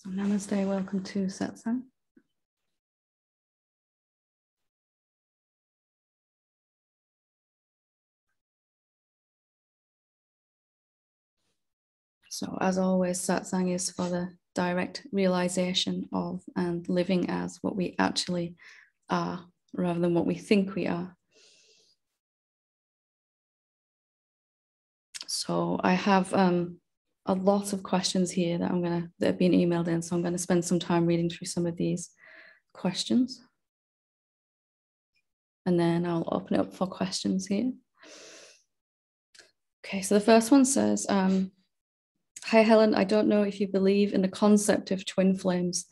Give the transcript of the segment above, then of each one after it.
Namaste, welcome to Satsang. So as always, Satsang is for the direct realization of and living as what we actually are, rather than what we think we are. So I have a lot of questions here that have been emailed in, so I'm going to spend some time reading through some of these questions. And then I'll open it up for questions here. Okay, so the first one says, hi, Helen, I don't know if you believe in the concept of twin flames,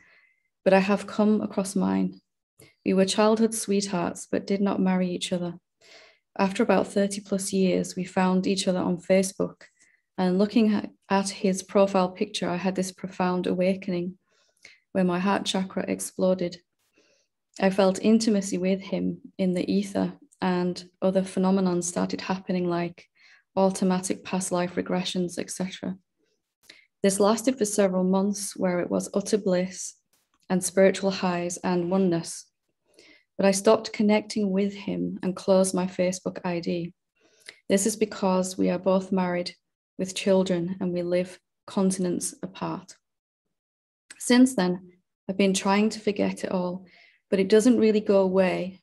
but I have come across mine. We were childhood sweethearts, but did not marry each other. After about 30 plus years, we found each other on Facebook, and looking at his profile picture, I had this profound awakening where my heart chakra exploded. I felt intimacy with him in the ether, and other phenomena started happening like automatic past life regressions, etc. This lasted for several months where it was utter bliss and spiritual highs and oneness. But I stopped connecting with him and closed my Facebook ID. This is because we are both married with children and we live continents apart. Since then, I've been trying to forget it all, but it doesn't really go away.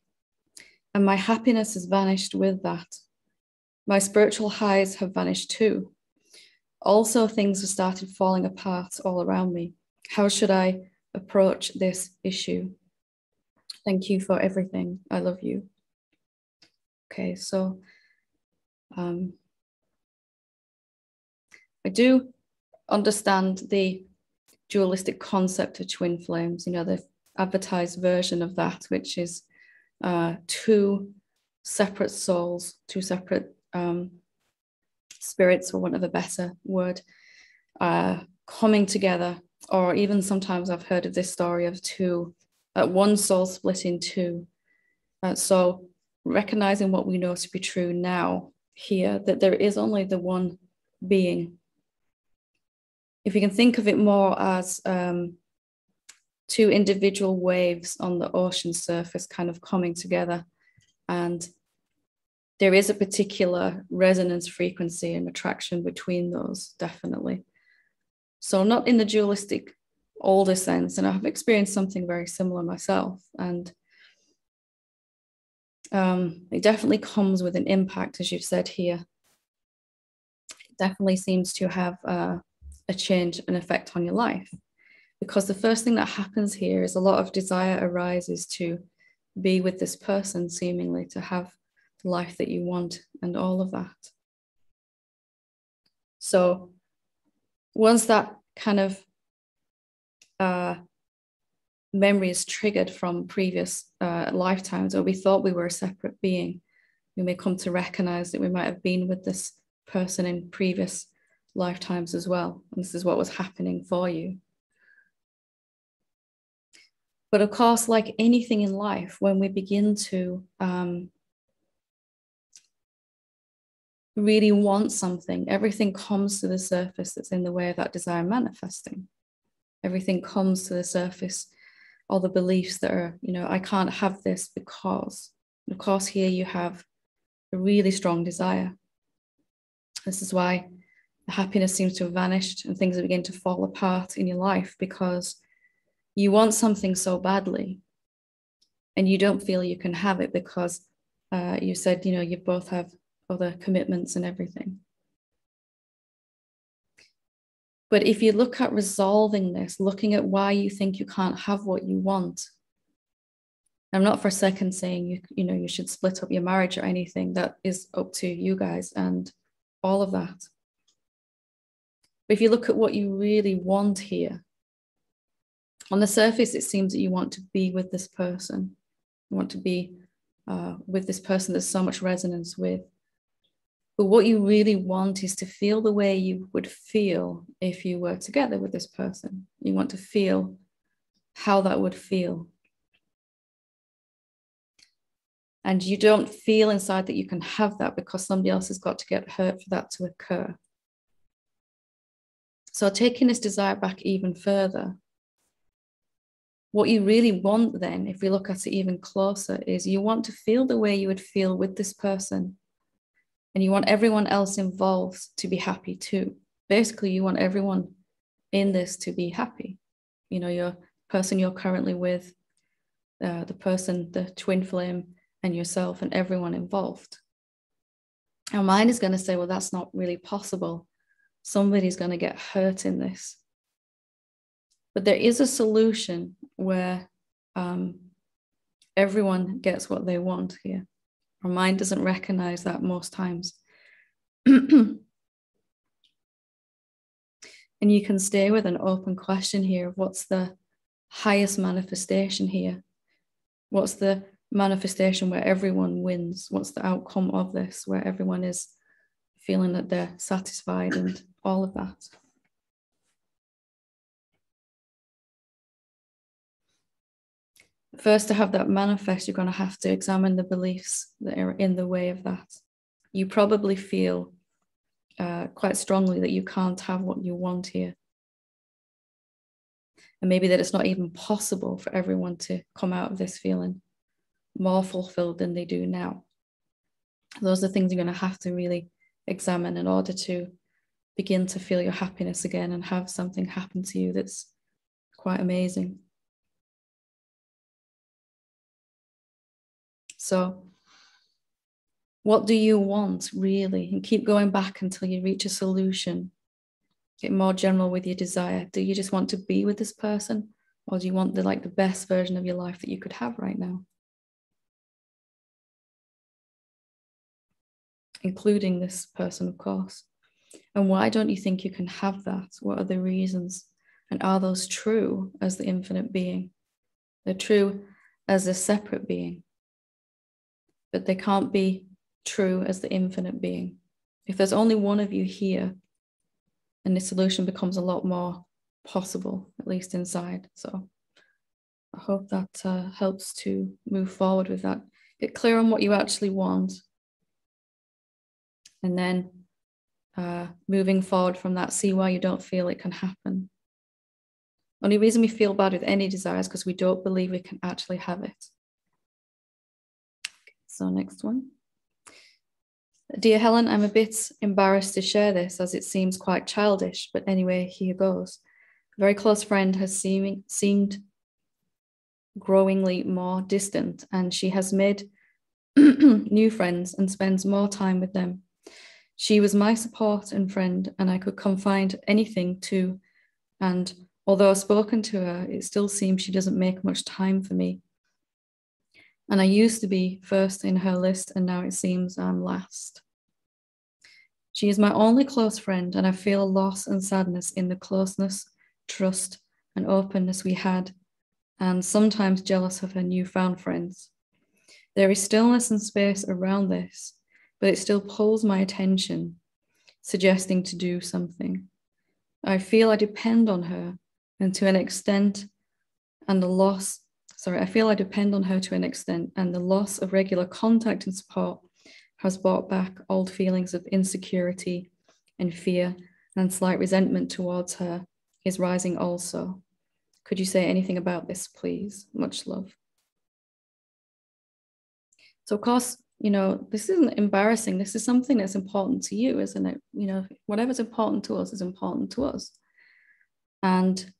And my happiness has vanished with that. My spiritual highs have vanished too. Also, things have started falling apart all around me. How should I approach this issue? Thank you for everything. I love you. Okay, so I do understand the dualistic concept of twin flames, you know, the advertised version of that, which is two separate souls, two separate spirits, for want of a better word, coming together. Or even sometimes I've heard of this story of one soul split in two. So recognizing what we know to be true now here, that there is only the one being. If you can think of it more as two individual waves on the ocean surface kind of coming together, and there is a particular resonance frequency and attraction between those, definitely. So not in the dualistic older sense, and I've experienced something very similar myself, and it definitely comes with an impact, as you've said here. It definitely seems to have a change, an effect on your life, because the first thing that happens here is a lot of desire arises to be with this person, seemingly to have the life that you want and all of that. So once that kind of memory is triggered from previous lifetimes, or we thought we were a separate being, we may come to recognize that we might have been with this person in previous lifetimes as well. And this is what was happening for you. But of course, like anything in life, when we begin to really want something, everything comes to the surface that's in the way of that desire manifesting. Everything comes to the surface, all the beliefs that are, you know, I can't have this because. And of course, here you have a really strong desire. This is why the happiness seems to have vanished and things are beginning to fall apart in your life, because you want something so badly and you don't feel you can have it because you said, you know, you both have other commitments and everything. But if you look at resolving this, looking at why you think you can't have what you want, I'm not for a second saying you should split up your marriage or anything. That is up to you guys and all of that. But if you look at what you really want here, on the surface, it seems that you want to be with this person. You want to be with this person there's so much resonance with. But what you really want is to feel the way you would feel if you were together with this person. You want to feel how that would feel. And you don't feel inside that you can have that because somebody else has got to get hurt for that to occur. So taking this desire back even further, What you really want then, if we look at it even closer, is you want to feel the way you would feel with this person. And you want everyone else involved to be happy too. Basically, you want everyone in this to be happy. You know, your person you're currently with, the person, the twin flame, and yourself, and everyone involved. Our mind is going to say, well, that's not really possible. Somebody's going to get hurt in this. But there is a solution where everyone gets what they want here. Our mind doesn't recognize that most times. And you can stay with an open question here of what's the highest manifestation here? What's the manifestation where everyone wins? What's the outcome of this, where everyone is feeling that they're satisfied and all of that? First, to have that manifest, you're going to have to examine the beliefs that are in the way of that. You probably feel quite strongly that you can't have what you want here. And maybe that it's not even possible for everyone to come out of this feeling more fulfilled than they do now. Those are things you're going to have to really examine in order to begin to feel your happiness again and have something happen to you that's quite amazing. So what do you want really? And keep going back until you reach a solution. Get more general with your desire. Do you just want to be with this person? Or do you want the best version of your life that you could have right now? Including this person, of course. And why don't you think you can have that? What are the reasons? And are those true as the infinite being? They're true as a separate being, but they can't be true as the infinite being. If there's only one of you here, then the solution becomes a lot more possible, at least inside. So I hope that helps to move forward with that. Get clear on what you actually want. And then moving forward from that, see why you don't feel it can happen. Only reason we feel bad with any desire is because we don't believe we can actually have it. So next one. Dear Helen, I'm a bit embarrassed to share this as it seems quite childish, but anyway, here goes. A very close friend has seemed growingly more distant, and she has made new friends and spends more time with them. She was my support and friend, and I could confide anything to, and although I've spoken to her, it still seems she doesn't make much time for me. And I used to be first in her list, and now it seems I'm last. She is my only close friend, and I feel loss and sadness in the closeness, trust, and openness we had, and sometimes jealous of her newfound friends. There is stillness and space around this, but it still pulls my attention, suggesting to do something. I feel I depend on her, and to an extent, and the loss of regular contact and support has brought back old feelings of insecurity and fear, and slight resentment towards her is rising also. Could you say anything about this, please? Much love. So of course, this isn't embarrassing. This is something that's important to you, isn't it? Whatever's important to us is important to us. And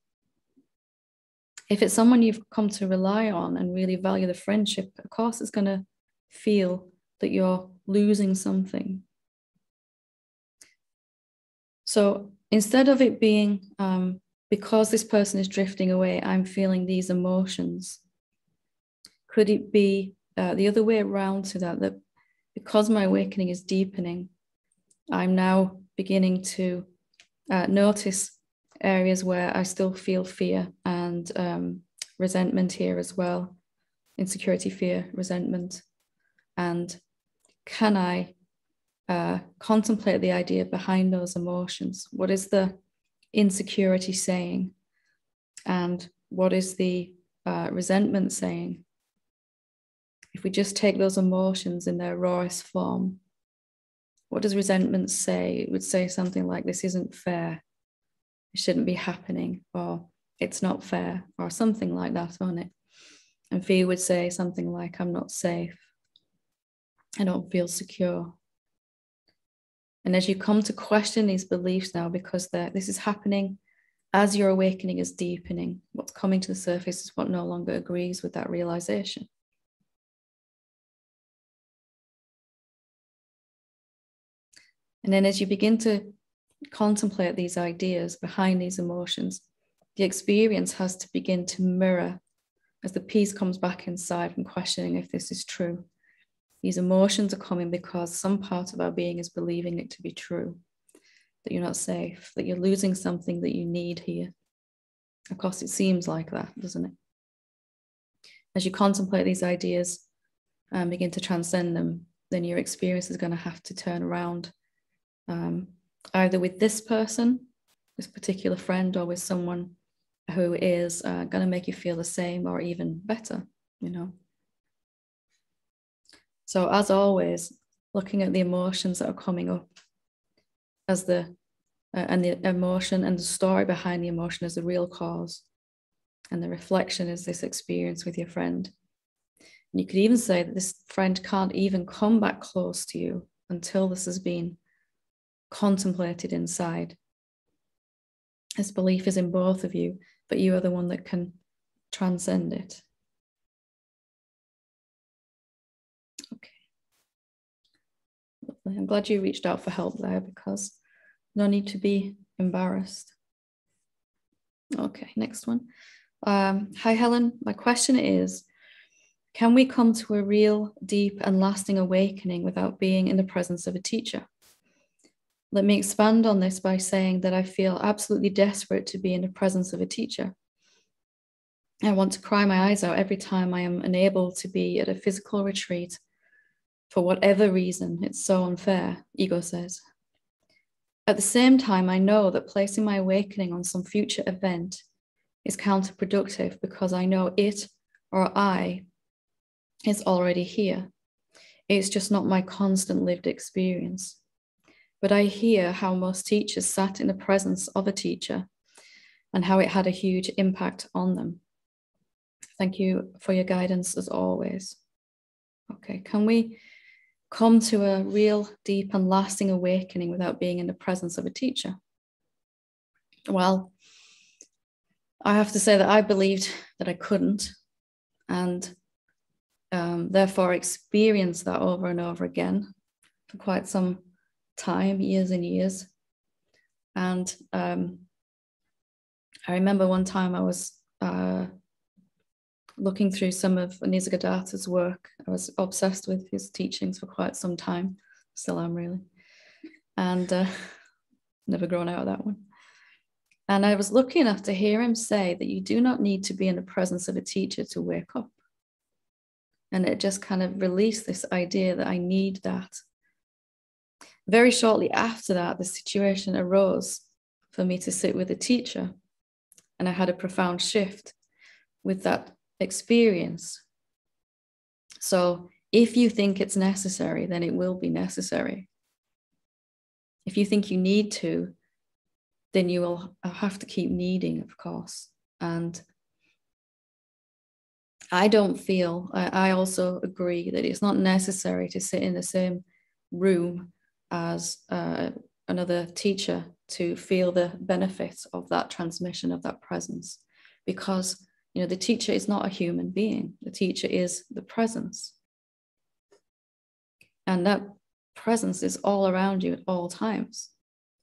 if it's someone you've come to rely on and really value the friendship, of course, it's going to feel that you're losing something. So instead of it being, because this person is drifting away, I'm feeling these emotions, could it be the other way around to that because my awakening is deepening, I'm now beginning to notice areas where I still feel fear and resentment here as well, insecurity, fear, resentment. And can I contemplate the idea behind those emotions? What is the insecurity saying? And what is the resentment saying? If we just take those emotions in their rawest form, what does resentment say? It would say something like, this isn't fair. It shouldn't be happening. Or it's not fair, or something like that, won't it? And fear would say something like, I'm not safe. I don't feel secure. And as you come to question these beliefs now, because this is happening as your awakening is deepening, what's coming to the surface is what no longer agrees with that realization. And then as you begin to contemplate these ideas behind these emotions, the experience has to begin to mirror as the peace comes back inside from questioning if this is true. These emotions are coming because some part of our being is believing it to be true, that you're not safe, that you're losing something that you need here. Of course, it seems like that, doesn't it? As you contemplate these ideas and begin to transcend them, then your experience is going to have to turn around, either with this person, this particular friend, or with someone who is going to make you feel the same or even better, you know. So as always, looking at the emotions that are coming up as and the emotion and the story behind the emotion as the real cause, and the reflection is this experience with your friend. And you could even say that this friend can't even come back close to you until this has been contemplated inside. This belief is in both of you, but you are the one that can transcend it. Okay. Lovely. I'm glad you reached out for help there, because no need to be embarrassed. Okay, next one. Hi, Helen. My question is, can we come to a real, deep, and lasting awakening without being in the presence of a teacher? Let me expand on this by saying that I feel absolutely desperate to be in the presence of a teacher. I want to cry my eyes out every time I am unable to be at a physical retreat for whatever reason. It's so unfair, ego says. At the same time, I know that placing my awakening on some future event is counterproductive, because I know it, or I, is already here. It's just not my constant lived experience. But I hear how most teachers sat in the presence of a teacher and how it had a huge impact on them. Thank you for your guidance as always. Okay, can we come to a real, deep, and lasting awakening without being in the presence of a teacher? Well, I have to say that I believed that I couldn't, and therefore experienced that over and over again for quite some time, years and years. And I remember one time I was looking through some of Nisargadatta's work. I was obsessed with his teachings for quite some time, still am really, and never grown out of that one. And I was lucky enough to hear him say that you do not need to be in the presence of a teacher to wake up. And it just kind of released this idea that I need that. Very shortly after that, the situation arose for me to sit with a teacher, and I had a profound shift with that experience. So if you think it's necessary, then it will be necessary. If you think you need to, then you will have to keep needing, of course. And I don't feel, I also agree that it's not necessary to sit in the same room as another teacher to feel the benefits of that transmission, of that presence, because you know the teacher is not a human being. The teacher is the presence, and that presence is all around you at all times,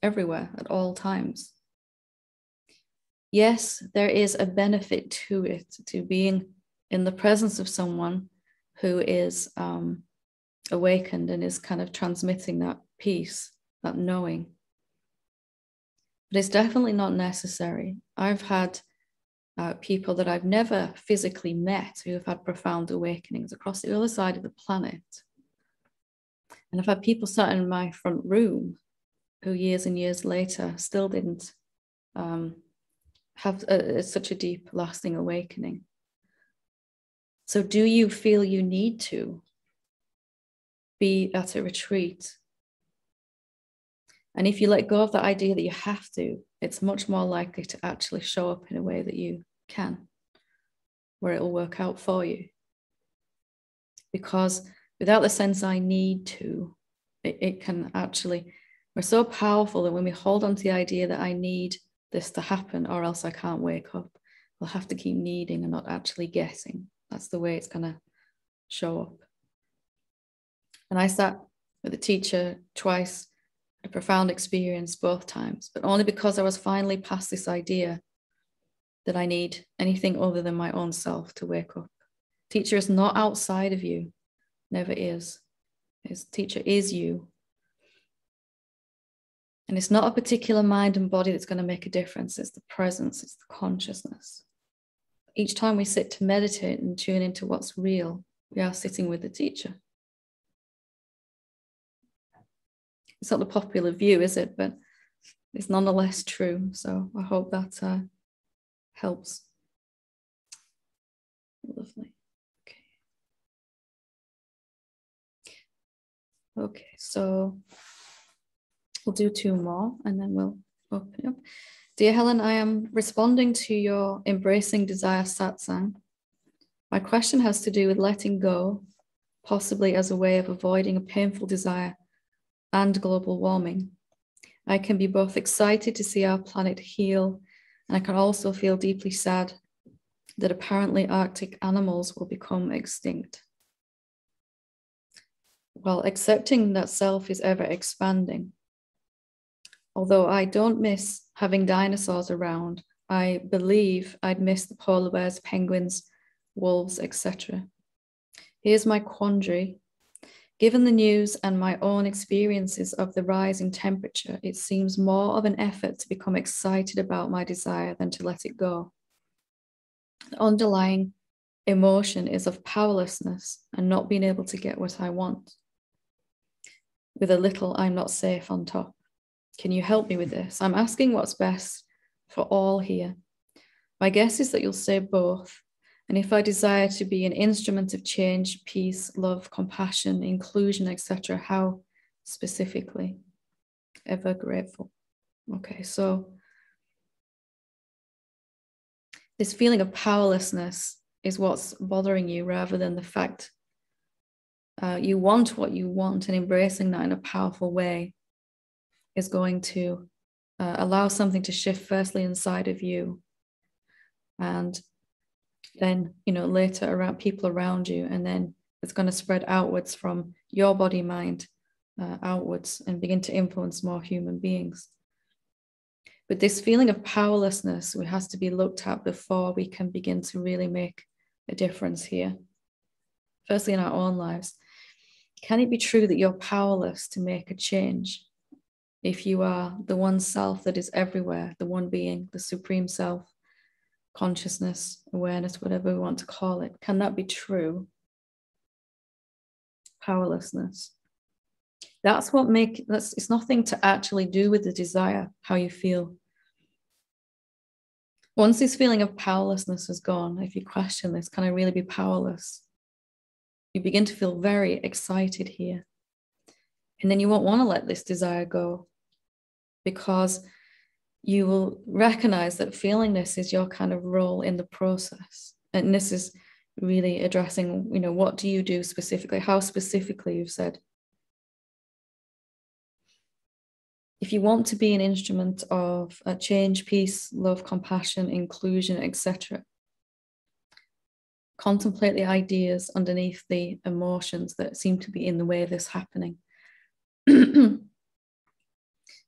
everywhere at all times. Yes, there is a benefit to it, to being in the presence of someone who is awakened and is kind of transmitting that peace, that knowing. But it's definitely not necessary. I've had people that I've never physically met who have had profound awakenings across the other side of the planet. And I've had people sat in my front room who years and years later still didn't have such a deep, lasting awakening. So do you feel you need to be at a retreat? And if you let go of the idea that you have to, it's much more likely to actually show up in a way that you can, where it will work out for you. Because without the sense I need to, it can actually, we're so powerful that when we hold on to the idea that I need this to happen or else I can't wake up, we'll have to keep needing and not actually getting. That's the way it's going to show up. And I sat with a teacher twice, a profound experience both times, but only because I was finally past this idea that I need anything other than my own self to wake up. Teacher is not outside of you, never is. His teacher is you. And it's not a particular mind and body that's going to make a difference. It's the presence, it's the consciousness. Each time we sit to meditate and tune into what's real, we are sitting with the teacher. It's not the popular view, is it? But it's nonetheless true. So I hope that helps. Lovely. Okay, so we'll do 2 more and then we'll open it up. Dear Helen, I am responding to your embracing desire satsang. My question has to do with letting go, possibly as a way of avoiding a painful desire and global warming. I can be both excited to see our planet heal, and I can also feel deeply sad that apparently Arctic animals will become extinct. Well, accepting that self is ever expanding. Although I don't miss having dinosaurs around, I believe I'd miss the polar bears, penguins, wolves, etc. Here's my quandary. Given the news and my own experiences of the rise in temperature, it seems more of an effort to become excited about my desire than to let it go. The underlying emotion is of powerlessness and not being able to get what I want. With a little I'm not safe on top. Can you help me with this? I'm asking what's best for all here. My guess is that you'll say both. And if I desire to be an instrument of change, peace, love, compassion, inclusion, etc., how specifically? Ever grateful. Okay, so this feeling of powerlessness is what's bothering you rather than the fact you want what you want, and embracing that in a powerful way is going to allow something to shift firstly inside of you, and then, you know, later around people around you, and then it's going to spread outwards from your body, mind, outwards, and begin to influence more human beings. But this feeling of powerlessness has to be looked at before we can begin to really make a difference here. Firstly, in our own lives, can it be true that you're powerless to make a change? If you are the one self that is everywhere, the one being, the supreme self, consciousness, awareness, whatever we want to call it, can that be true? Powerlessness. That's what it's nothing to actually do with the desire, how you feel. Once this feeling of powerlessness is gone, if you question this, can I really be powerless? You begin to feel very excited here. And then you won't want to let this desire go, because you will recognize that feeling this is your kind of role in the process. And this is really addressing, you know, what do you do specifically? How specifically you've said. If you want to be an instrument of change, peace, love, compassion, inclusion, etc., contemplate the ideas underneath the emotions that seem to be in the way of this happening.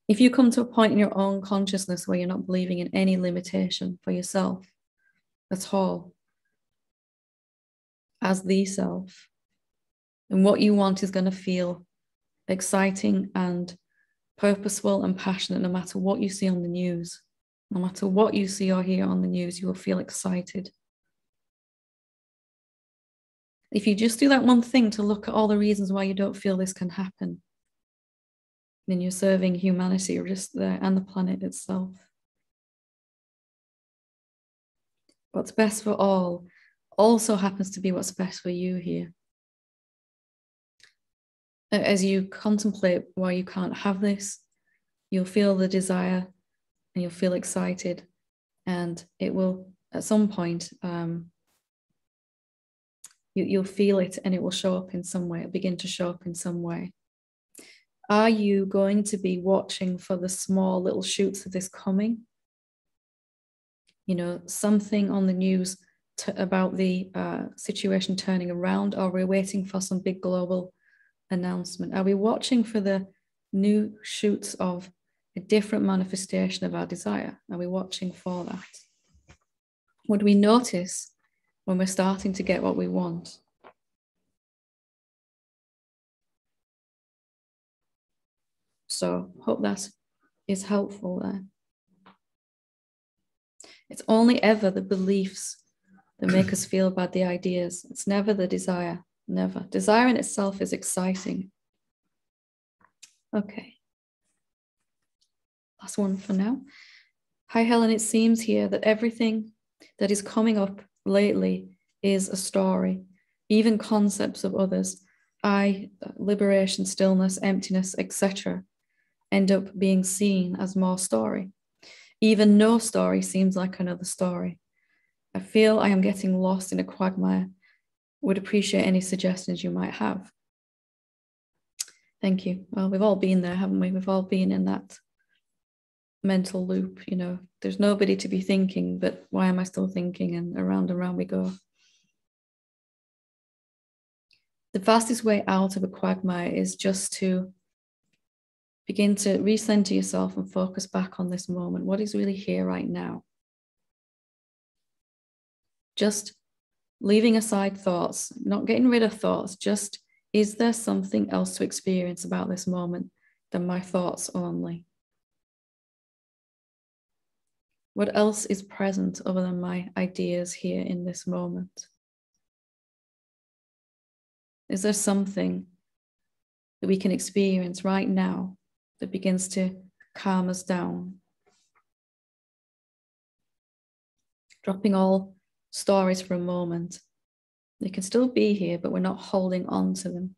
If you come to a point in your own consciousness where you're not believing in any limitation for yourself at all, as the self, and what you want is going to feel exciting and purposeful and passionate, no matter what you see on the news. No matter what you see or hear on the news, you will feel excited. If you just do that one thing to look at all the reasons why you don't feel this can happen, then you're serving humanity just there and the planet itself. What's best for all also happens to be what's best for you here. As you contemplate why you can't have this, You'll feel the desire and you'll feel excited, and it will, at some point, you'll feel it and it will show up in some way, begin to show up in some way. Are you going to be watching for the small little shoots of this coming? You know, something on the news about the situation turning around, or we're waiting for some big global announcement? Are we watching for the new shoots of a different manifestation of our desire? Are we watching for that? Would we notice when we're starting to get what we want? So hope that is helpful there. It's only ever the beliefs that make us feel bad, the ideas. It's never the desire, never. Desire in itself is exciting. Okay. Last one for now. Hi, Helen. It seems here that everything that is coming up lately is a story, even concepts of others. Liberation, stillness, emptiness, etc. end up being seen as more story. Even no story seems like another story. I feel I am getting lost in a quagmire. Would appreciate any suggestions you might have. Thank you. Well, we've all been there, haven't we? We've all been in that mental loop, you know. There's nobody to be thinking, but why am I still thinking? And around we go. The fastest way out of a quagmire is just to begin to recenter yourself and focus back on this moment. What is really here right now? Just leaving aside thoughts, not getting rid of thoughts, just, is there something else to experience about this moment than my thoughts only? What else is present other than my ideas here in this moment? Is there something that we can experience right now that begins to calm us down? Dropping all stories for a moment. They can still be here, but we're not holding on to them.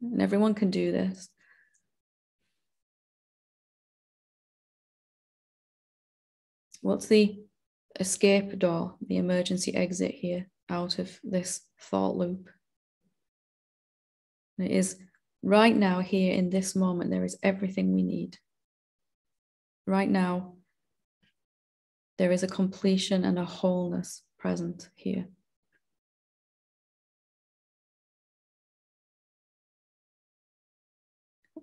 And everyone can do this. What's the escape door, the emergency exit here out of this thought loop? And it is right now, here in this moment, there is everything we need. Right now, there is a completion and a wholeness present here.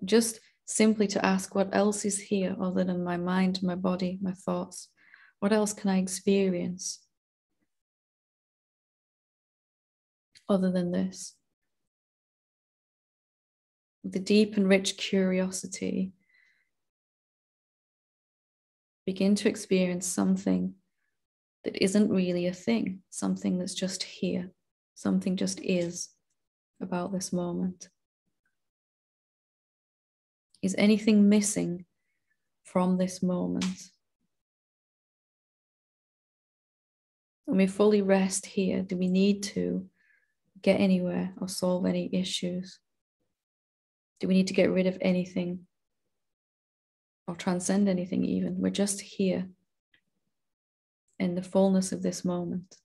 Just simply to ask, what else is here other than my mind, my body, my thoughts? What else can I experience other than this? The deep and rich curiosity, begin to experience something that isn't really a thing, something that's just here, something just is about this moment. Is anything missing from this moment? When we fully rest here, do we need to get anywhere or solve any issues? Do we need to get rid of anything or transcend anything even? We're just here in the fullness of this moment.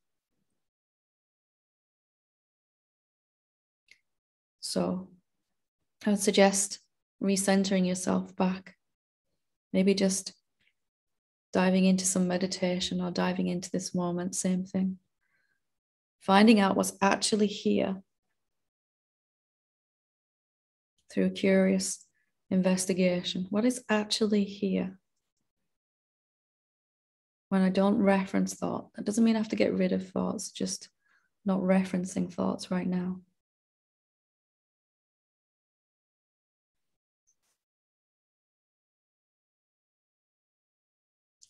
So I would suggest recentering yourself back, maybe just diving into some meditation or diving into this moment, same thing. Finding out what's actually here through a curious investigation. What is actually here? When I don't reference thought, that doesn't mean I have to get rid of thoughts, just not referencing thoughts right now.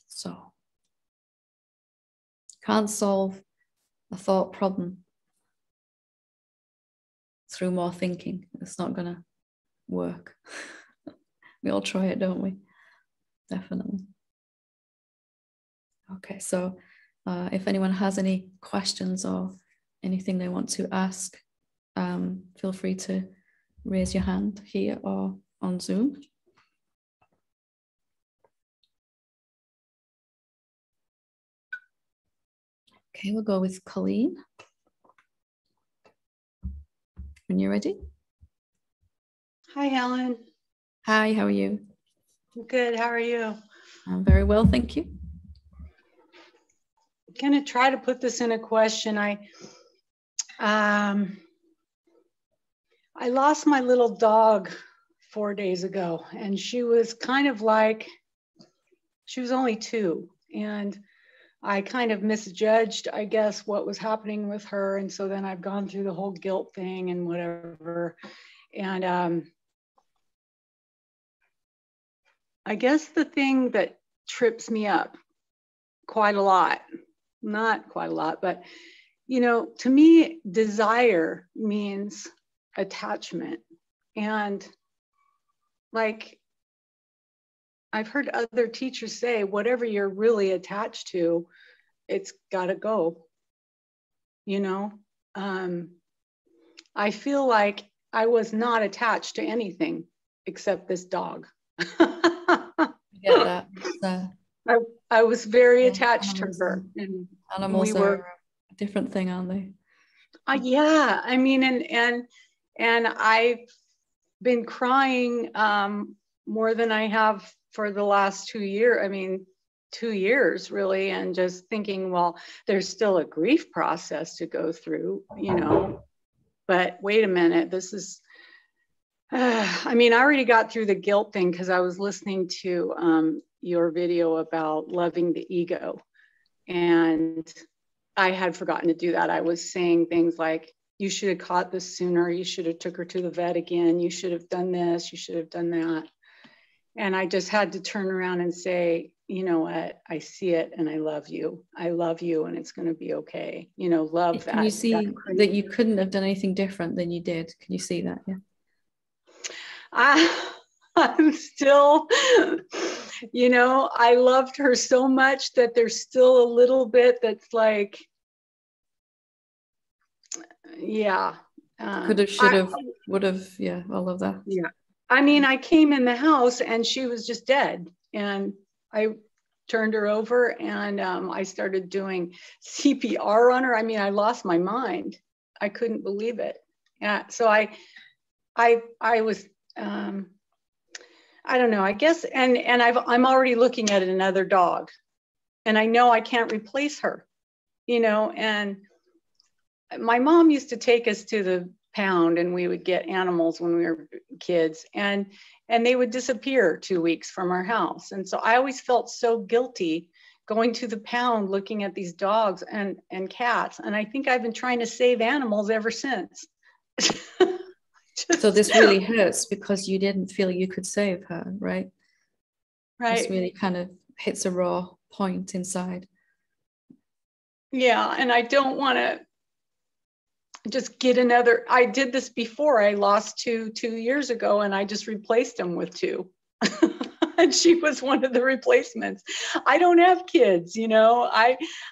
So, can't solve a thought problem through more thinking. It's not going to work. We all try it, don't we? Definitely. Okay, so if anyone has any questions or anything they want to ask, feel free to raise your hand here or on Zoom. Okay, we'll go with Colleen. When you're ready. Hi, Helen. Hi, how are you? Good. How are you? I'm very well, thank you. I'm going to try to put this in a question. I lost my little dog 4 days ago, and she was kind of like, she was only 2, and I kind of misjudged, I guess, what was happening with her. And so then I've gone through the whole guilt thing and whatever. And I guess the thing that trips me up quite a lot, not quite a lot, but, you know, to me, desire means attachment. And like, I've heard other teachers say, whatever you're really attached to, it's got to go, you know? I feel like I was not attached to anything except this dog. I get that. I was very Yeah, attached to her. And animals we were a different thing, aren't they? Yeah, I mean, and I've been crying more than I have for the last 2 years. I mean, 2 years really, and just thinking, well, there's still a grief process to go through, you know. But wait a minute, this is. I mean, I already got through the guilt thing because I was listening to your video about loving the ego, and I had forgotten to do that. I was saying things like, you should have caught this sooner. You should have took her to the vet again. You should have done this. You should have done that. And I just had to turn around and say, you know what? I see it and I love you. I love you and it's going to be okay. You know, love that. Can you see that you couldn't have done anything different than you did? Can you see that? Yeah. I'm still, you know, I loved her so much that there's still a little bit that's like, yeah. Could have, should have, would have, yeah, all of that. Yeah. I mean, I came in the house and she was just dead. And I turned her over and I started doing CPR on her. I mean, I lost my mind. I couldn't believe it. Yeah. So I was, I don't know, I guess, and I'm already looking at another dog and I know I can't replace her, you know, and my mom used to take us to the pound and we would get animals when we were kids and they would disappear 2 weeks from our house. And so I always felt so guilty going to the pound, looking at these dogs and cats. And I think I've been trying to save animals ever since. So this really hurts because you didn't feel you could save her, right? Right. This really kind of hits a raw point inside. Yeah, and I don't want to just get another. I did this before. I lost two years ago and I just replaced them with 2. And she was one of the replacements. I don't have kids, you know.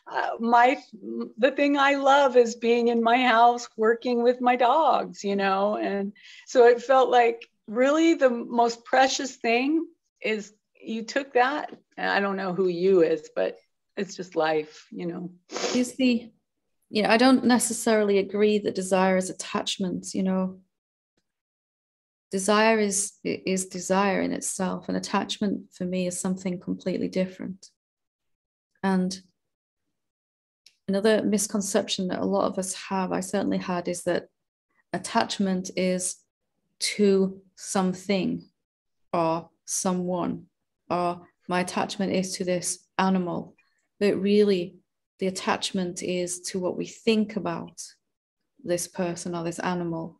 The thing I love is being in my house working with my dogs, you know. And so it felt like really the most precious thing is you took that. And I don't know who you is, but it's just life, you know. I don't necessarily agree that desire is attachment, you know. Desire is desire in itself, and attachment for me is something completely different. And another misconception that a lot of us have, I certainly had, is that attachment is to something or someone, or my attachment is to this animal. But really, the attachment is to what we think about this person or this animal.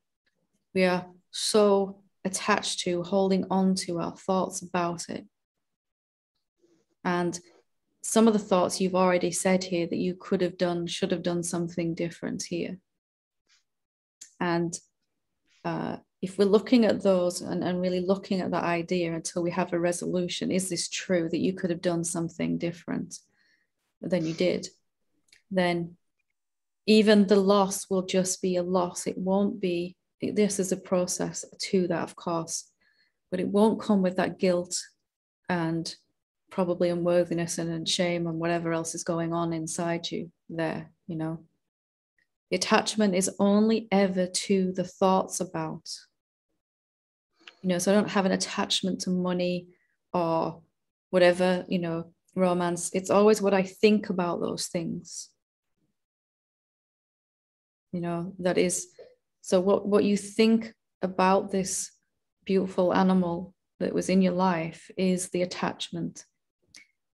We are so attached to, holding on to our thoughts about it. And some of the thoughts you've already said here that you could have done, should have done something different here. And if we're looking at those and really looking at that idea until we have a resolution, is this true that you could have done something different than you did? Then even the loss will just be a loss. It won't be, this is a process to that, of course, but it won't come with that guilt and probably unworthiness and shame and whatever else is going on inside you there, you know. The attachment is only ever to the thoughts about, you know, so I don't have an attachment to money or whatever, you know, romance. It's always what I think about those things. You know, that is, so what you think about this beautiful animal that was in your life is the attachment.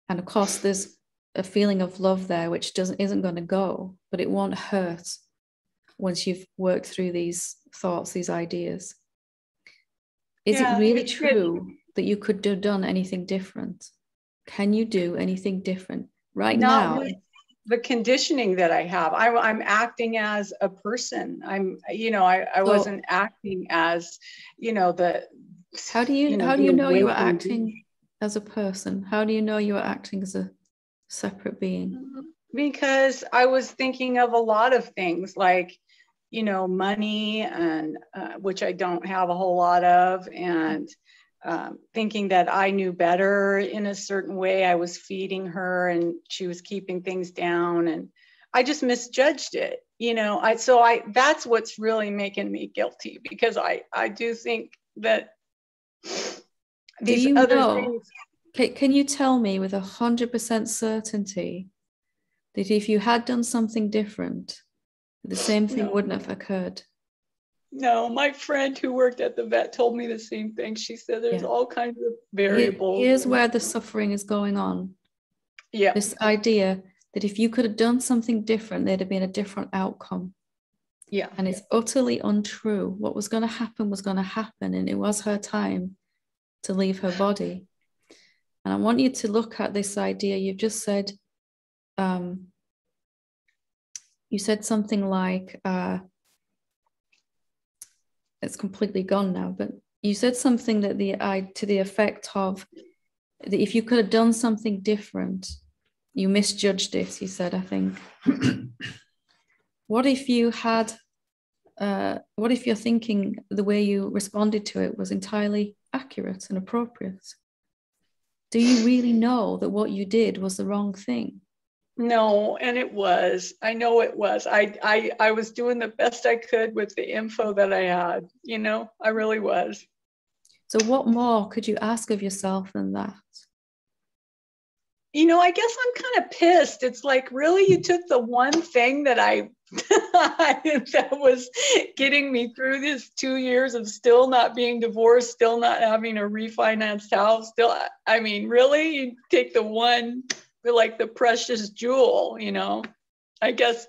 And of course, there's a feeling of love there, which isn't going to go, but it won't hurt once you've worked through these thoughts, these ideas. Is it really true that you could have done anything different? Can you do anything different right now? With the conditioning that I have. I'm acting as a person. I wasn't acting as, you know, the. How do you know you were acting as a person? How do you know you were acting as a separate being? Because I was thinking of a lot of things like, you know, money, and which I don't have a whole lot of, and thinking that I knew better in a certain way. I was feeding her and she was keeping things down, and I just misjudged it, you know. That's what's really making me guilty, because I do think that these other things. Can you tell me with 100% certainty that if you had done something different, the same thing wouldn't have occurred? No, my friend who worked at the vet told me the same thing. She said there's all kinds of variables. Here's where the suffering is going on. Yeah. This idea that if you could have done something different, there'd have been a different outcome. Yeah. And it's utterly untrue. What was going to happen was going to happen, and it was her time to leave her body. And I want you to look at this idea. You've just said, you said something like, it's completely gone now, but you said something that to the effect of that if you could have done something different, you misjudged it, you said, I think. What if you had, what if your thinking, the way you responded to it was entirely accurate and appropriate? Do you really know that what you did was the wrong thing? No, and it was. I know it was. I was doing the best I could with the info that I had, you know, I really was. So what more could you ask of yourself than that? You know, I guess I'm kind of pissed. It's like, really, you took the one thing that that was getting me through this 2 years of still not being divorced, still not having a refinanced house. I mean, really, you take the one, like the precious jewel, you know. I guess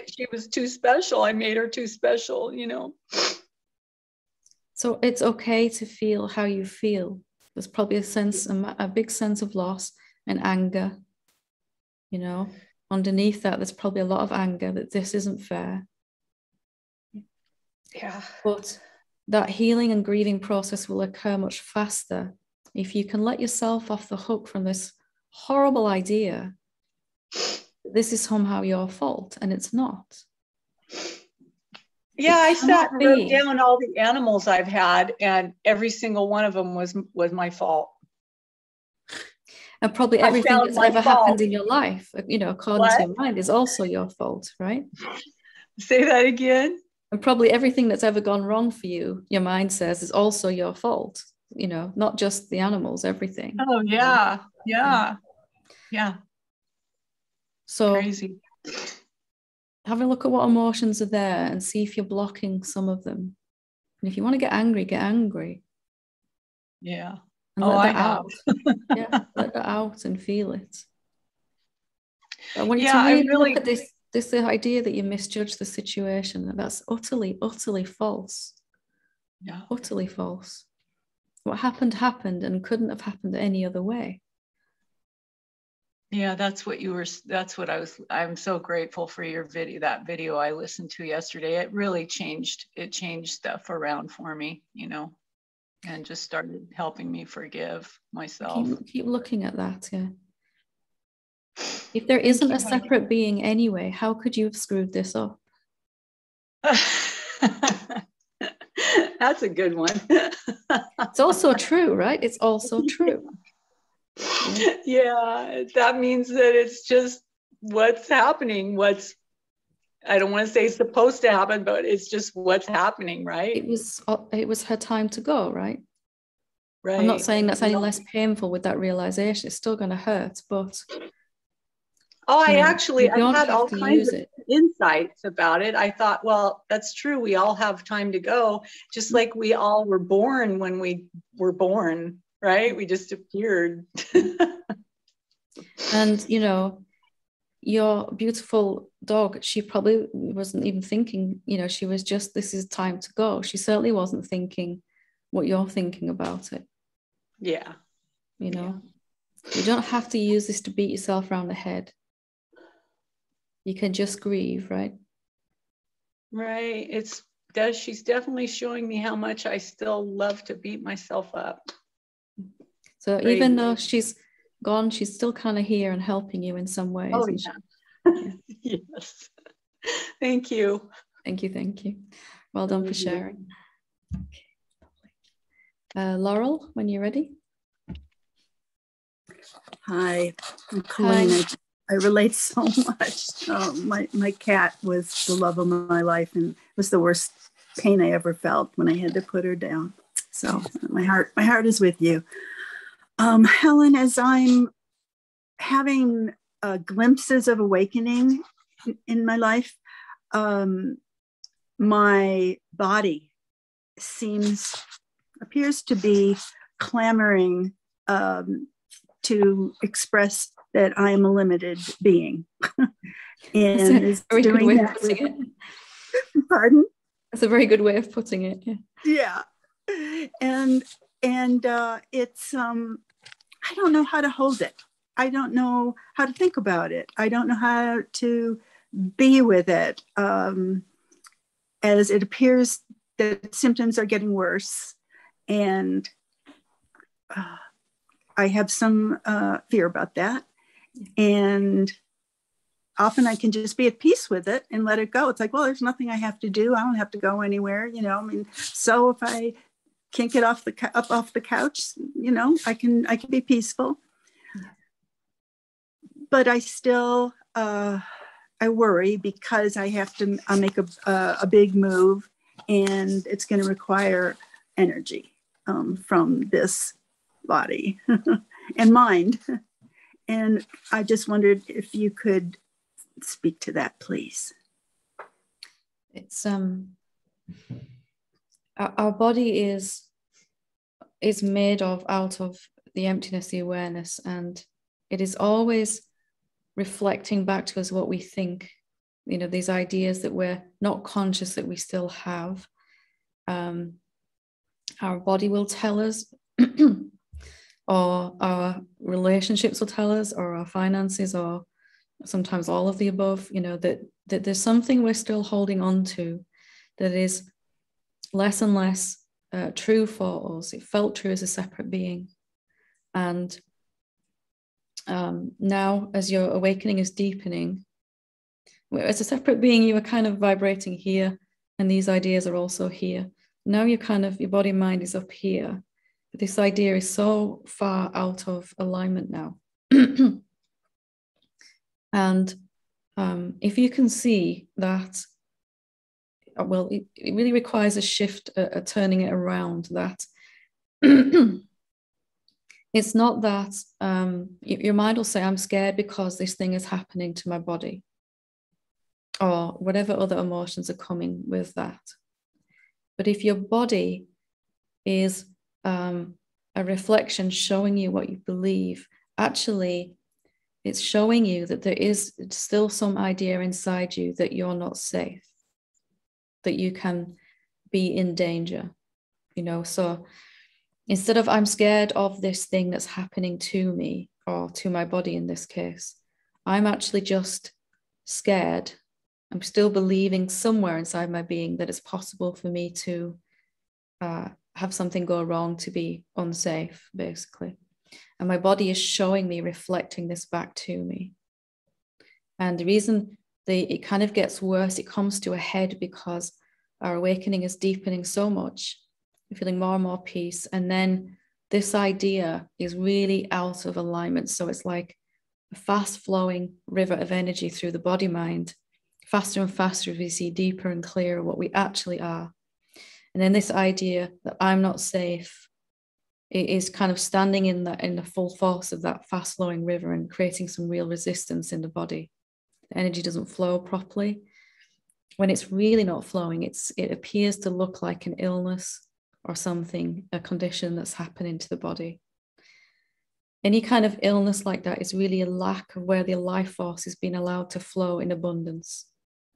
she was too special. I made her too special, you know. So it's okay to feel how you feel. There's probably a big sense of loss and anger, you know. Underneath that, there's probably a lot of anger that this isn't fair. Yeah. But that healing and grieving process will occur much faster if you can let yourself off the hook from this horrible idea that this is somehow your fault, and it's not. Yeah, I sat and wrote down all the animals I've had, and every single one of them was my fault. And probably everything that's ever happened in your life, you know, according to your mind, is also your fault, right? Say that again. And probably everything that's ever gone wrong for you, your mind says, is also your fault, you know, not just the animals, everything. Oh, yeah. Yeah. Yeah. So crazy. Have a look at what emotions are there and see if you're blocking some of them. And if you want to get angry, get angry. Yeah. And let that out. Yeah, let that out and feel it. I want you to really look at this idea that you misjudged the situation. That's utterly, utterly false. Yeah. Utterly false. What happened and couldn't have happened any other way. Yeah, I'm so grateful for your video, that video I listened to yesterday. It really changed stuff around for me, you know, and just started helping me forgive myself. Keep looking at that, yeah. If there isn't a separate being anyway, how could you have screwed this up? That's a good one. It's also true, right? It's also true. Yeah, that means that it's just what's happening. I don't want to say supposed to happen, but it's just what's happening, right? It was her time to go, right? Right. I'm not saying that's any less painful with that realization. It's still going to hurt, but I've had all kinds of insights about it. I thought, well, that's true. We all have time to go, just like we all were born when we were born, right? We just appeared. And, your beautiful dog, she probably wasn't even thinking, she was just, this is time to go. She certainly wasn't thinking what you're thinking about it. Yeah. You don't have to use this to beat yourself around the head. You can just grieve, right? Right. She's definitely showing me how much I still love to beat myself up. So crazy. Even though she's gone, she's still kind of here and helping you in some ways. Oh, yeah. Yes. Thank you. Thank you. Well done for sharing. Okay. Laurel, when you're ready. Hi, I'm Colleen. Hi. I relate so much. My cat was the love of my life, and it was the worst pain I ever felt when I had to put her down. So my heart is with you. Helen, as I'm having glimpses of awakening in my life, my body appears to be clamoring to express that I am a limited being. And it's a very good way of putting it. Pardon? That's a very good way of putting it. Yeah. And it's I don't know how to hold it. I don't know how to think about it. I don't know how to be with it. As it appears that symptoms are getting worse, and I have some fear about that. And often I can just be at peace with it and let it go. It's like, well, there's nothing I have to do. I don't have to go anywhere, so if I can't get up off the couch, I can be peaceful. But I still, I worry because I have to make a big move, and it's going to require energy from this body and mind. And I just wondered if you could speak to that, please. It's our body is made out of the emptiness, the awareness, and it is always reflecting back to us what we think, these ideas that we're not conscious that we still have. Our body will tell us, or our relationships will tell us, or our finances, or sometimes all of the above, that there's something we're still holding on to that is less and less true for us. It felt true as a separate being. And now, as your awakening is deepening, as a separate being, you are kind of vibrating here, and these ideas are also here. Now your body and mind is up here. But this idea is so far out of alignment now. And if you can see that, well, it really requires a shift, a turning it around, that it's not that your mind will say, I'm scared because this thing is happening to my body, or whatever other emotions are coming with that. But if your body is a reflection showing you what you believe, actually, it's showing you that there is still some idea inside you that you're not safe, that you can be in danger, So instead of I'm scared of this thing that's happening to me, or to my body in this case, I'm actually just scared. I'm still believing somewhere inside my being that it's possible for me to have something go wrong, to be unsafe, basically. And my body is showing me, reflecting this back to me. And the reason it kind of gets worse, it comes to a head because our awakening is deepening so much. We're feeling more and more peace. And then this idea is really out of alignment. So it's like a fast flowing river of energy through the body mind, faster and faster as we see deeper and clearer what we actually are. And then this idea that I'm not safe, it is kind of standing in the full force of that fast flowing river and creating some real resistance in the body. The energy doesn't flow properly. When it's really not flowing, it appears to look like an illness or something, a condition that's happening to the body. Any kind of illness like that is really a lack of where the life force is being allowed to flow in abundance.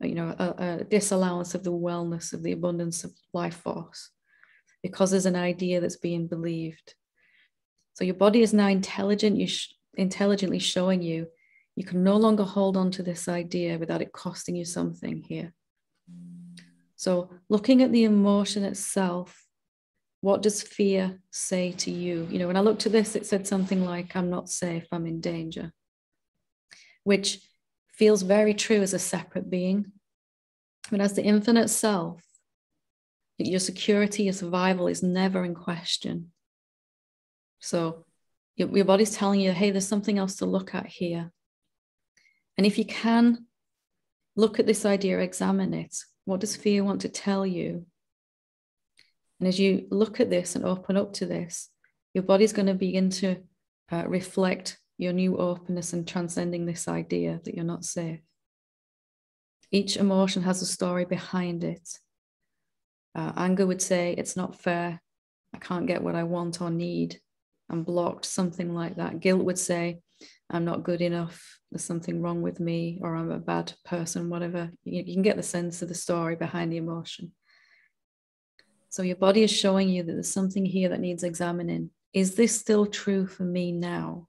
You know, a disallowance of the wellness of the abundance of life force, because there's an idea that's being believed. So your body is now intelligently showing you can no longer hold on to this idea without it costing you something here. So looking at the emotion itself, what does fear say to you? You know, when I looked at this, it said something like, I'm not safe, I'm in danger, which feels very true as a separate being. But as the infinite self, your security, your survival is never in question. So your body's telling you, hey, there's something else to look at here. And if you can look at this idea, examine it. What does fear want to tell you? And as you look at this and open up to this, your body's going to begin to reflect your new openness and transcending this idea that you're not safe. Each emotion has a story behind it. Anger would say, it's not fair. I can't get what I want or need. I'm blocked, something like that. Guilt would say, I'm not good enough. There's something wrong with me, or I'm a bad person, whatever. You can get the sense of the story behind the emotion. So your body is showing you that there's something here that needs examining. Is this still true for me now?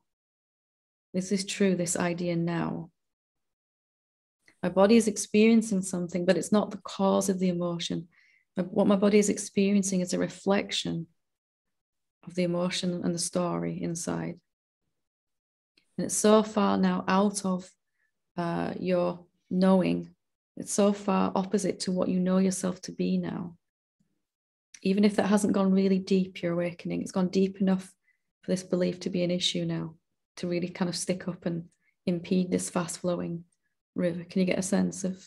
Is this true, this idea now? My body is experiencing something, but it's not the cause of the emotion. What my body is experiencing is a reflection of the emotion and the story inside. And it's so far now out of your knowing. It's so far opposite to what you know yourself to be now. Even if that hasn't gone really deep, your awakening, it's gone deep enough for this belief to be an issue now, to really kind of stick up and impede this fast flowing river. Can you get a sense of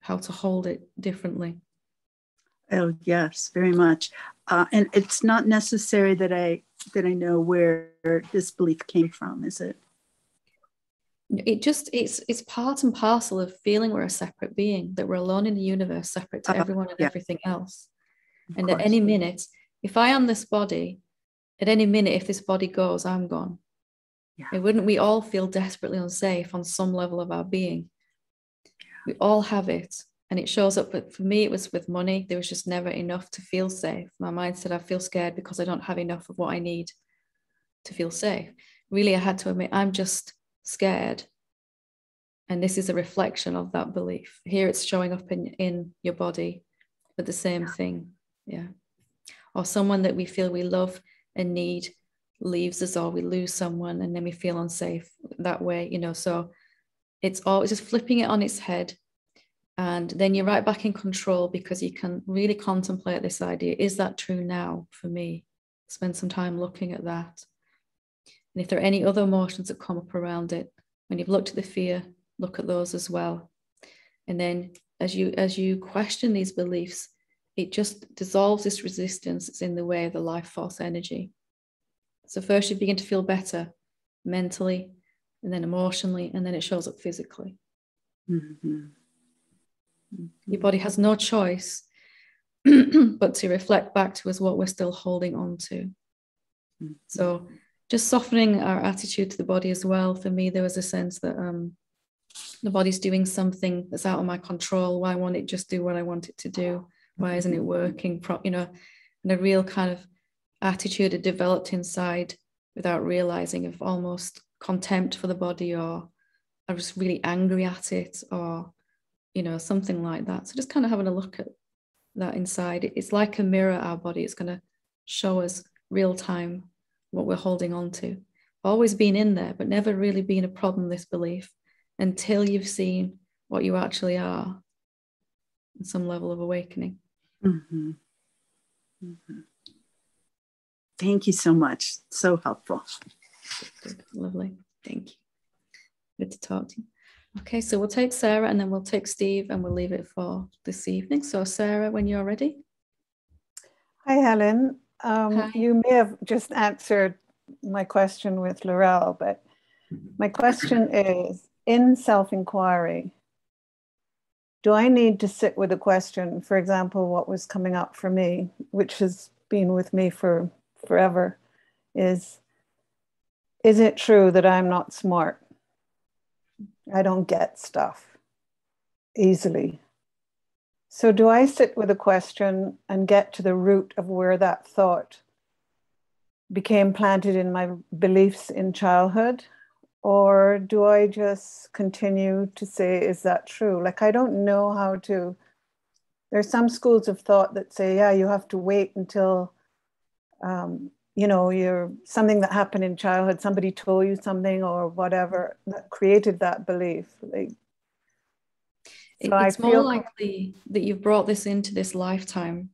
how to hold it differently? Oh, yes, very much. And it's not necessary that I know where this belief came from, is it? It's part and parcel of feeling we're a separate being, that we're alone in the universe, separate to everyone and everything else. And at any minute, if I am this body, at any minute, if this body goes, I'm gone. Yeah. Wouldn't we all feel desperately unsafe on some level of our being? Yeah. We all have it. And it shows up, but for me, it was with money. There was just never enough to feel safe. My mind said, I feel scared because I don't have enough of what I need to feel safe. Really, I had to admit, I'm just scared. And this is a reflection of that belief. Here it's showing up in your body, but the same thing. Yeah. Or someone that we feel we love and need leaves us, or we lose someone and then we feel unsafe that way, you know. So it's always just flipping it on its head. And then you're right back in control, because you can really contemplate this idea. Is that true now for me? Spend some time looking at that. And if there are any other emotions that come up around it, when you've looked at the fear, look at those as well. And then as you question these beliefs, it just dissolves this resistance that's in the way of the life force energy. So first you begin to feel better mentally, and then emotionally, and then it shows up physically. Mm-hmm. Your body has no choice but to reflect back to us what we're still holding on to. Mm-hmm. So just softening our attitude to the body as well. For me, there was a sense that the body's doing something that's out of my control. Why won't it just do what I want it to do? Why isn't it working? And a real kind of attitude had developed inside without realizing, of almost contempt for the body, or I was really angry at it, or something like that. So just kind of having a look at that inside. It's like a mirror, our body. It's going to show us real time what we're holding on to. Always been in there, but never really been a problem, this belief, until you've seen what you actually are in some level of awakening. Mm-hmm. Mm-hmm. Thank you so much. So helpful. Good. Lovely. Thank you. Good to talk to you. Okay, so we'll take Sarah and then we'll take Steve and we'll leave it for this evening. So Sarah, when you're ready. Hi, Helen. Hi. You may have just answered my question with Laurel, but my question is, in self-inquiry, do I need to sit with a question, for example, what was coming up for me, which has been with me for forever, is it true that I'm not smart? I don't get stuff easily. So do I sit with a question and get to the root of where that thought became planted in my beliefs in childhood? Or do I just continue to say, is that true? Like, I don't know how to, there's some schools of thought that say, yeah, you have to wait until, you know, you're something that happened in childhood, somebody told you something or whatever that created that belief. Like, so it's more likely that you've brought this into this lifetime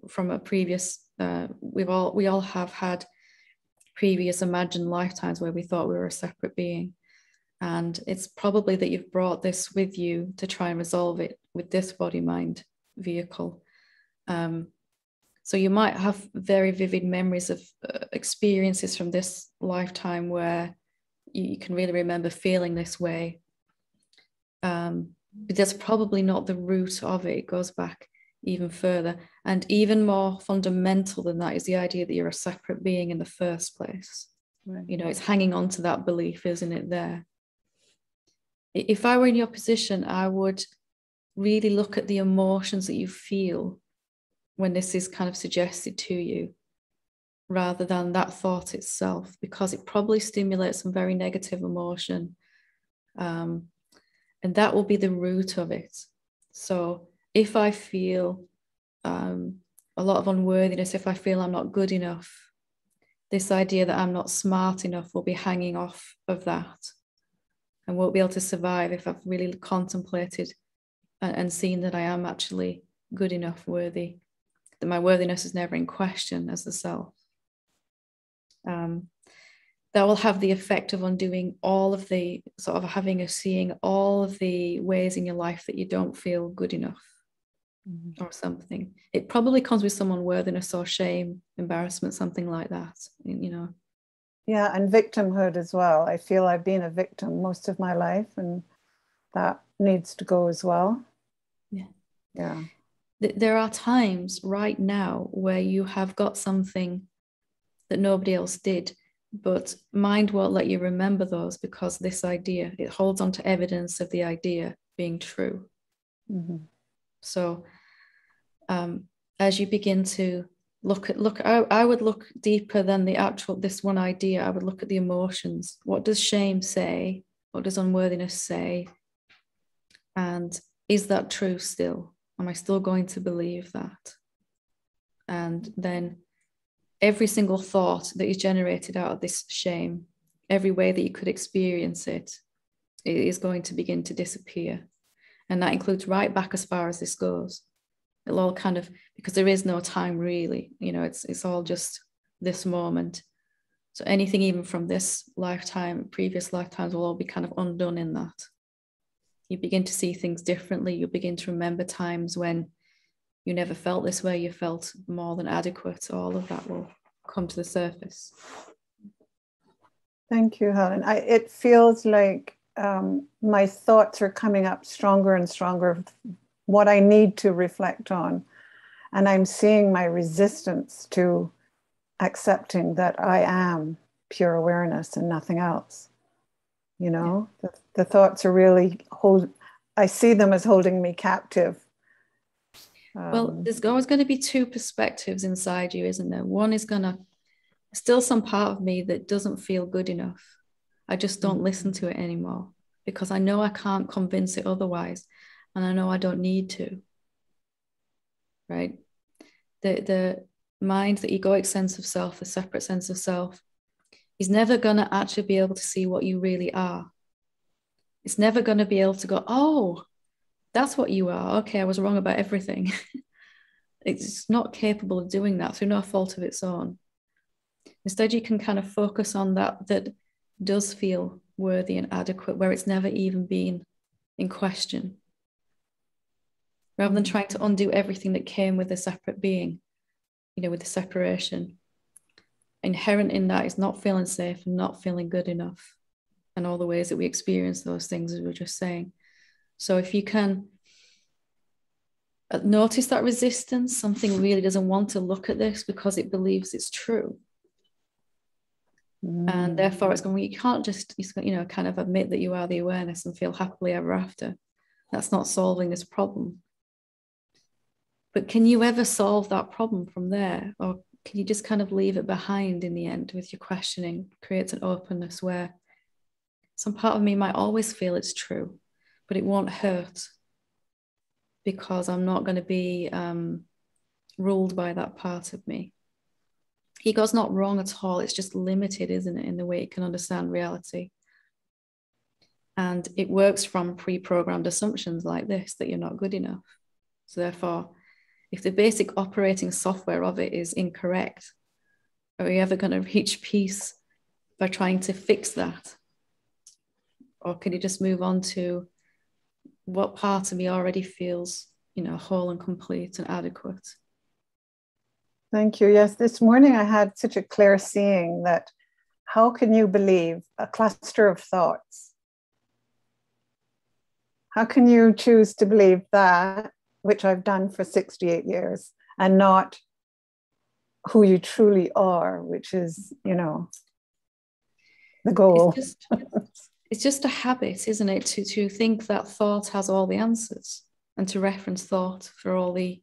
from a previous, we all have had previous imagined lifetimes where we thought we were a separate being. And it's probably that you've brought this with you to try and resolve it with this body-mind vehicle. So you might have very vivid memories of experiences from this lifetime where you can really remember feeling this way. But that's probably not the root of it. It goes back even further. And even more fundamental than that is the idea that you're a separate being in the first place. Right. You know, it's hanging on to that belief, isn't it, there? If I were in your position, I would really look at the emotions that you feel when this is kind of suggested to you, rather than that thought itself, because it probably stimulates some very negative emotion. And that will be the root of it. So if I feel a lot of unworthiness, if I feel I'm not good enough, this idea that I'm not smart enough will be hanging off of that and won't be able to survive if I've really contemplated and seen that I am actually good enough, worthy, that my worthiness is never in question as the self. That will have the effect of undoing all of the sort of seeing all of the ways in your life that you don't feel good enough or something. It probably comes with some unworthiness or shame, embarrassment, something like that, you know. Yeah, and victimhood as well. I feel I've been a victim most of my life, and that needs to go as well. Yeah. Yeah. There are times right now where you have got something that nobody else did, but mind won't let you remember those because this idea, it holds on to evidence of the idea being true. Mm-hmm. So as you begin to I would look deeper than this one idea. I would look at the emotions. What does shame say? What does unworthiness say? And is that true still? Am I still going to believe that? And then every single thought that is generated out of this shame, every way that you could experience it is going to begin to disappear. And that includes right back as far as this goes. It'll all kind of, because there is no time really, you know, it's all just this moment. So anything even from this lifetime, previous lifetimes will all be kind of undone in that. You begin to see things differently. You begin to remember times when you never felt this way, you felt more than adequate. All of that will come to the surface. Thank you, Helen. It feels like my thoughts are coming up stronger and stronger, what I need to reflect on. And I'm seeing my resistance to accepting that I am pure awareness and nothing else. You know, yeah. The thoughts are really I see them as holding me captive. Well, there's always going to be two perspectives inside you, isn't there? One is still some part of me that doesn't feel good enough. I just don't listen to it anymore because I know I can't convince it otherwise. And I know I don't need to, right? The mind, the egoic sense of self, the separate sense of self, is never going to actually be able to see what you really are. It's never going to be able to go, oh, that's what you are. Okay, I was wrong about everything. It's not capable of doing that through no fault of its own. Instead, you can kind of focus on that does feel worthy and adequate, where it's never even been in question, rather than trying to undo everything that came with the separate being, with the separation. Inherent in that is not feeling safe and not feeling good enough, and all the ways that we experience those things, as we were just saying. So if you can notice that resistance, something really doesn't want to look at this because it believes it's true. And therefore it's going, you can't just, kind of admit that you are the awareness and feel happily ever after. That's not solving this problem. But can you ever solve that problem from there? Or can you just kind of leave it behind in the end with your questioning? Creates an openness where some part of me might always feel it's true, but it won't hurt because I'm not going to be ruled by that part of me. Ego's not wrong at all. It's just limited, isn't it, in the way it can understand reality. And it works from pre-programmed assumptions like this, that you're not good enough. So therefore, if the basic operating software of it is incorrect, are you ever going to reach peace by trying to fix that? Or can you just move on to what part of me already feels, whole and complete and adequate? Thank you. Yes, this morning I had such a clear seeing that how can you believe a cluster of thoughts? How can you choose to believe that, which I've done for 68 years, and not who you truly are, which is, the goal? It's just a habit, isn't it, to think that thought has all the answers and to reference thought for all the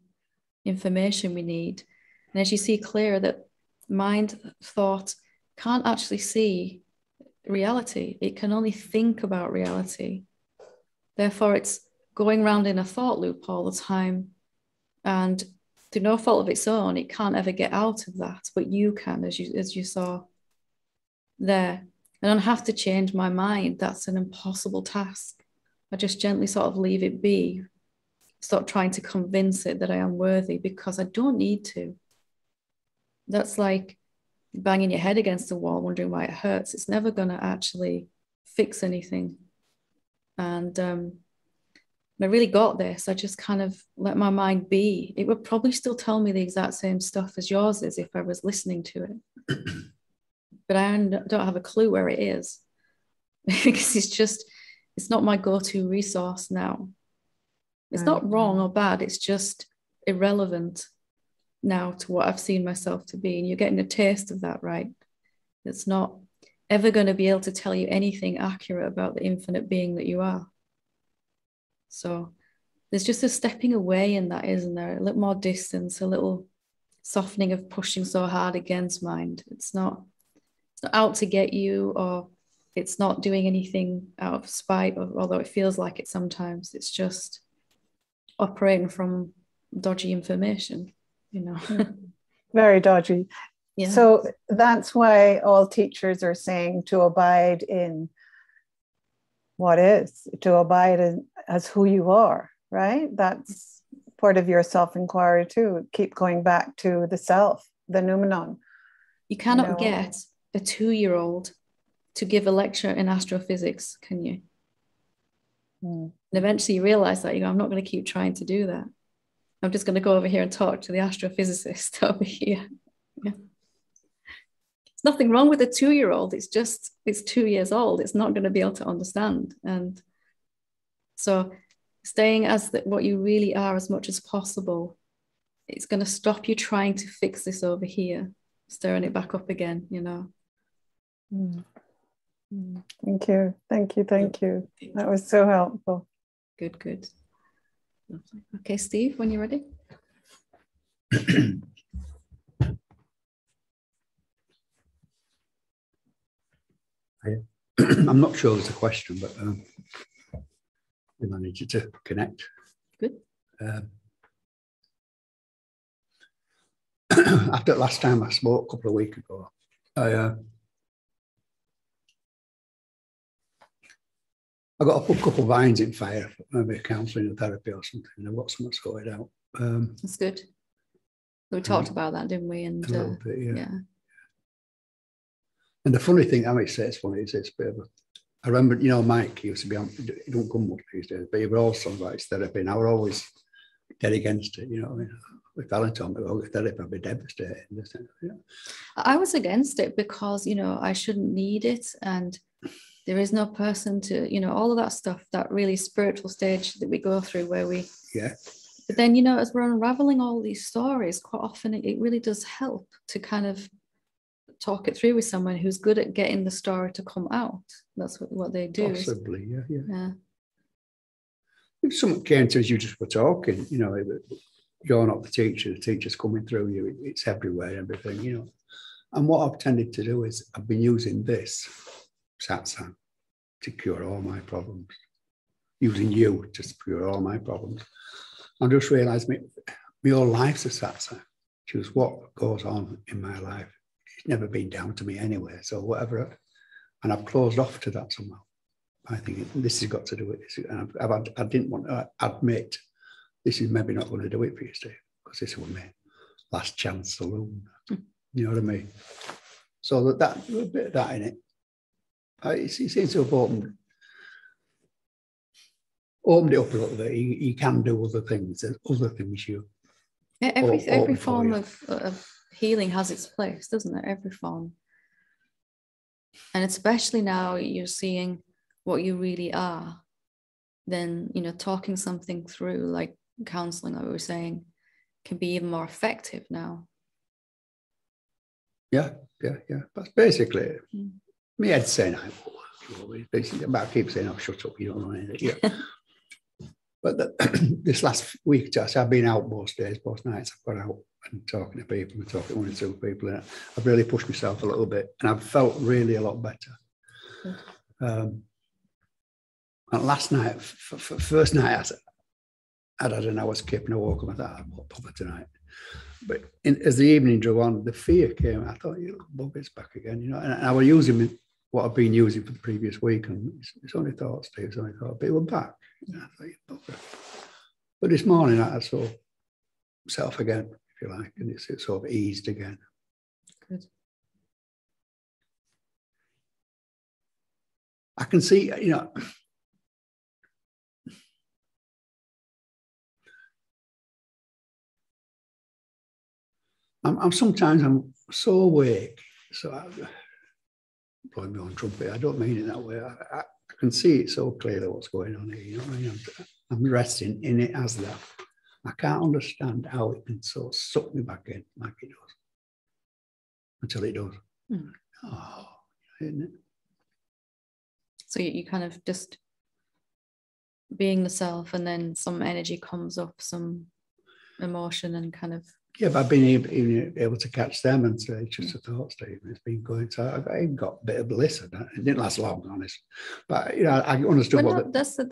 information we need. And as you see clearer that mind, thought can't actually see reality. It can only think about reality. Therefore, it's going around in a thought loop all the time. And through no fault of its own, it can't ever get out of that. But you can, as you saw there. I don't have to change my mind. That's an impossible task. I just gently sort of leave it be. Stop trying to convince it that I am worthy, because I don't need to. That's like banging your head against the wall, wondering why it hurts. It's never going to actually fix anything. And when I really got this, I just kind of let my mind be. It would probably still tell me the exact same stuff as yours is if I was listening to it. But I don't have a clue where it is because it's not my go-to resource now. It's not wrong or bad. It's just irrelevant now to what I've seen myself to be. And you're getting a taste of that, right? It's not ever going to be able to tell you anything accurate about the infinite being that you are. So there's just a stepping away in that, isn't there? A little more distance, a little softening of pushing so hard against mind. It's not out to get you, or it's not doing anything out of spite, although it feels like it sometimes. It's just operating from dodgy information, Very dodgy. Yeah. So that's why all teachers are saying to abide in what is, to abide in, as who you are, right? That's part of your self-inquiry too. Keep going back to the self, the noumenon. You cannot get a 2-year-old to give a lecture in astrophysics, can you? And eventually you realize that, I'm not going to keep trying to do that. I'm just going to go over here and talk to the astrophysicist over here. Yeah. There's nothing wrong with a 2-year-old. It's 2 years old. It's not going to be able to understand. And so staying as what you really are as much as possible, it's going to stop you trying to fix this over here, stirring it back up again, Thank you. That was so helpful. Good. Okay, Steve, when you're ready. I'm not sure there's a question, but we managed to connect. Good. After the last time I spoke a couple of weeks ago, I got a couple of irons in fire, maybe counselling or therapy or something, and I've got something sorted out. That's good. We talked about that, didn't we? And a little bit, yeah. And the funny thing, I might say it's funny, is it's a bit of a, I remember, you know, Mike, he used to be on, he don't come much these days, but he was also about his therapy, and I was always dead against it, you know. I mean, if Helen told me, well, therapy, I'd be devastated. Yeah. I was against it because, you know, I shouldn't need it, and there is no person to, you know, all of that stuff, that really spiritual stage that we go through where we, Yeah. But then, you know, as we're unraveling all these stories, quite often it really does help to kind of talk it through with someone who's good at getting the story to come out. That's what they do. Possibly, yeah. Yeah. If someone came to us, you just were talking, you know, you're not the teacher's coming through you, it's everywhere, everything, you know. And what I've tended to do is I've been using this Satsang to cure all my problems, using you to cure all my problems. I just realised my whole life's a Satsang, which is what goes on in my life. It's never been down to me anyway, so whatever. And I've closed off to that somehow. I think this has got to do with this. And I didn't want to admit this is maybe not going to do it for you, Steve, because this was my last chance saloon. You know what I mean? So that a bit of that in it. It seems to have opened it up a little bit. You can do other things. There's other things you. Every form of healing has its place, doesn't it? Every form. And especially now you're seeing what you really are, then, you know, talking something through, like counseling, like we were saying, can be even more effective now. Yeah. That's basically me head saying, basically, I keep saying, oh, shut up, you don't know anything. Yeah. But this last week, I've been out most days, most nights. I've gone out and talking to people, and talking to 1 or 2 people. And I've really pushed myself a little bit, and I've felt really a lot better. And last night, first night, I'd had an hour's skip, and I woke up and I thought, I'll pop it tonight. But as the evening drew on, the fear came. I thought, you look, Bugger's back again, you know. And I was using what I've been using for the previous week, and it's only thought, Steve, it's only thought, but it was back. And I thought, you bugger. But this morning, I saw myself again, if you like, and it's sort of eased again. Good. I can see, you know, I'm sometimes so awake, so blowing me on trumpet. I don't mean it that way. I can see it so clearly what's going on here. You know what I mean? I'm resting in it as that. I can't understand how it can so suck me back in like it does until it does. Oh, isn't it? So you kind of just being the self, and then some energy comes up, some emotion, and kind of. Yeah, but I've been able to catch them and say, it's just a thought, Steve. It's been going. So I even got a bit of bliss in that. It didn't last long, honest. But, you know, I understood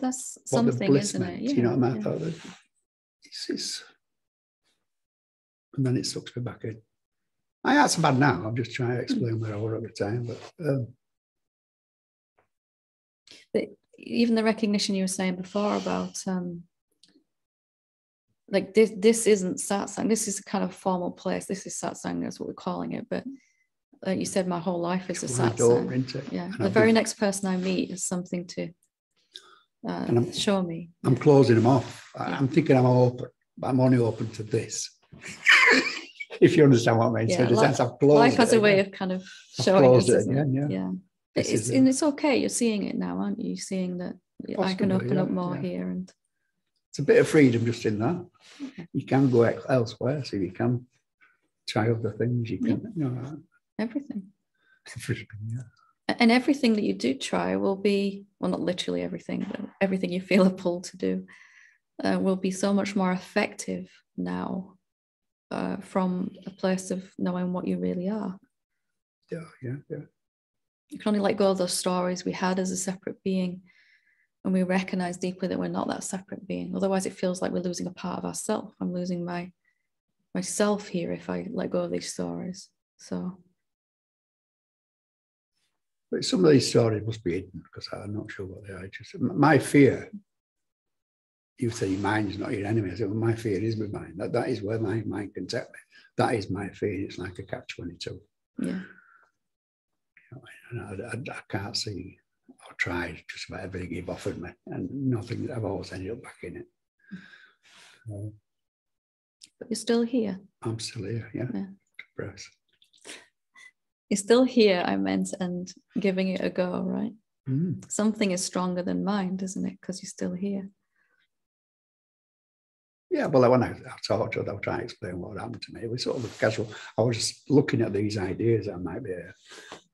that's something, isn't it? Yeah, you know what I mean? I thought that it's and then it sucks me back in. That's bad now. I'm just trying to explain where I was at the time. But even the recognition you were saying before about like this isn't satsang. This is a kind of formal place. This is satsang. That's what we're calling it. But like you said, my whole life is a satsang. Yeah. The very next person I meet is something to show me. I'm closing them off. I'm thinking I'm open, but I'm only open to this. If you understand what I mean. So in a sense, I've closed life has it, a way of kind of showing us. Yeah. It's okay. You're seeing it now, aren't you? You're seeing that possibly, I can open up more here, and it's a bit of freedom just in that. Okay. You can go elsewhere, so you can try other things. You can, you know, everything. Yeah. And everything that you do try will be, well, not literally everything, but everything you feel a pull to do will be so much more effective now from a place of knowing what you really are. Yeah. You can only let go of those stories we had as a separate being, and we recognize deeply that we're not that separate being. Otherwise, it feels like we're losing a part of ourselves. I'm losing myself here if I let go of these stories. So. But some of these stories must be hidden because I'm not sure what they are. Just my fear. You say your mind is not your enemy. I say, well, my fear is my mind. That is where my mind can take me. That is my fear. It's like a catch-22. Yeah. And I can't see. I've tried just about everything you've offered me, and nothing. I've always ended up back in it. But you're still here. I'm still here. Yeah. Depressed. You're still here, I meant, and giving it a go, right? Something is stronger than mind, isn't it? Because you're still here. Yeah, well, when I talked to her, I was trying to explain what happened to me. It was sort of casual. I was just looking at these ideas that might be,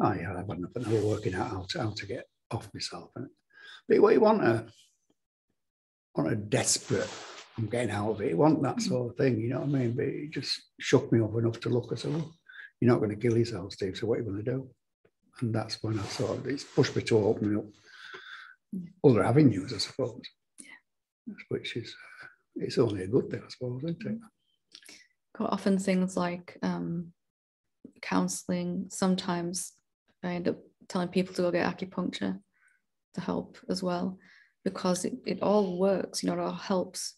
I've had enough, and I was working out how to get off myself. But what you want a desperate, I'm getting out of it. You want that sort of thing, you know what I mean? But it just shook me up enough to look and say, well, you're not going to kill yourself, Steve, so what are you going to do? And that's when I sort of, it's pushed me to opening up other avenues, I suppose. Yeah. Which is, it's only a good thing, I suppose, isn't it? Quite often things like counselling, sometimes I end up telling people to go get acupuncture to help as well, because it all works, you know, it all helps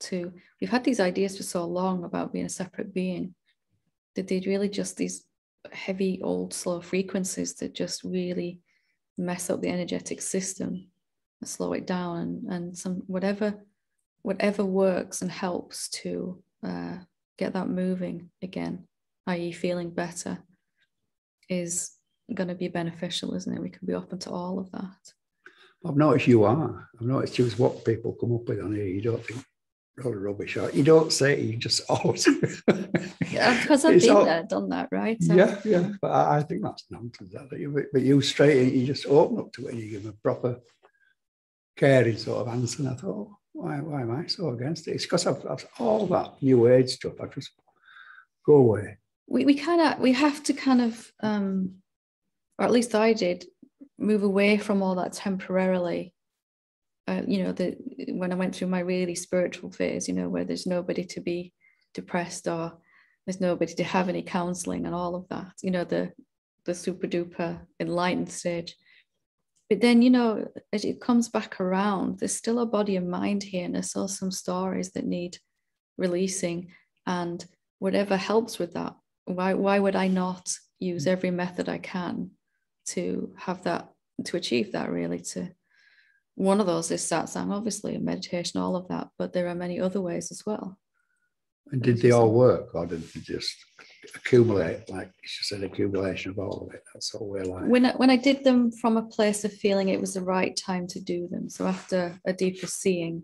to, we've had these ideas for so long about being a separate being, that they're really just these heavy, old, slow frequencies that just really mess up the energetic system and slow it down, and some whatever works and helps to get that moving again, i.e. feeling better, is going to be beneficial, isn't it? We can be open to all of that. I've noticed you are. I've noticed just what people come up with on here. You don't think rather rubbish, or you don't say it, you just always. Yeah, because I've been there, done that, right? So, yeah. But I think that's nonsense. But you straight, you just open up to it and you give a proper caring sort of answer. And I thought, why am I so against it? It's because I've all that new age stuff. I just go away. We have to kind of, or at least I did, move away from all that temporarily. When I went through my really spiritual phase, you know, where there's nobody to be depressed or there's nobody to have any counselling and all of that, you know, the super duper enlightened stage. But then, you know, as it comes back around, there's still a body and mind here, and there's still some stories that need releasing, and whatever helps with that. Why would I not use every method I can to have that, to achieve that, really? One of those is satsang, obviously, and meditation, all of that, but there are many other ways as well. And did they all work, or did they just accumulate, like it's just an accumulation of all of it? That's all we're like. When I did them from a place of feeling it was the right time to do them, so after a deeper seeing,